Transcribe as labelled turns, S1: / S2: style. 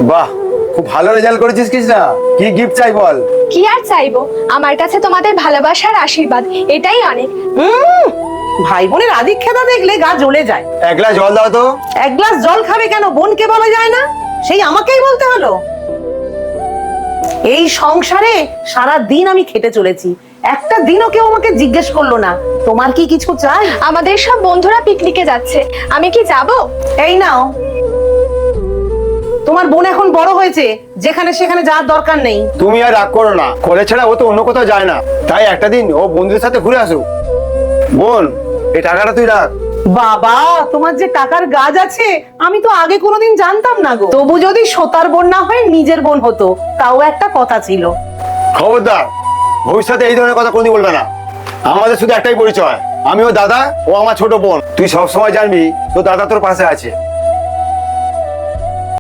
S1: বাহ, খুব ভালো রেজাল্ট করেছিস কৃষ্ণা। কি গিফট চাই বল?
S2: কি আর চাইবো, আমার কাছে তোমাদের ভালোবাসার আশীর্বাদ, এটাই অনেক।
S3: ভাই বোনের আদিক্ষেতা দেখলে গা জ্বলে যায়।
S1: এক গ্লাস জল দাও তো।
S3: এক গ্লাস জল খাবে কেন? বোনকে বলা যায় না? সেই আমাকেই বলতে হলো। এই সংসারে সারা দিন আমি খেটে চলেছি, একটা দিনও কেউ আমাকে জিজ্ঞেস করলো না তোমার কি কিছু চাই।
S2: আমাদের সব বন্ধুরা পিকনিকে যাচ্ছে, আমি কি যাব?
S3: এই নাও, তোমার বোন এখন বড় হয়েছে, যেখানে সেখানে যাওয়ার দরকার নেই।
S1: তুমি আর রাগ করো না, কলেজ ছাড়া ও তো অন্য কোথাও যায় না, তাই একটা দিন ও বন্ধুদের সাথে ঘুরে আসুক। বোন, এই টাকাটা তুই রাখ।
S3: বাবা, তোমার যে টাকার গাছ আছে আমি তো আগে কোনোদিন জানতাম না গো। তবু যদি সোতার বোন না হয় নিজের বোন হতো, তাও একটা কথা ছিল।
S1: খবরদার, ভবিষ্যতে এই ধরনের কথা কোনোদিন বলবে না। আমাদের শুধু একটাই পরিচয়, আমি ও দাদা, ও আমার ছোট বোন। তুই সবসময় জানবি তোর দাদা তোর পাশে আছে।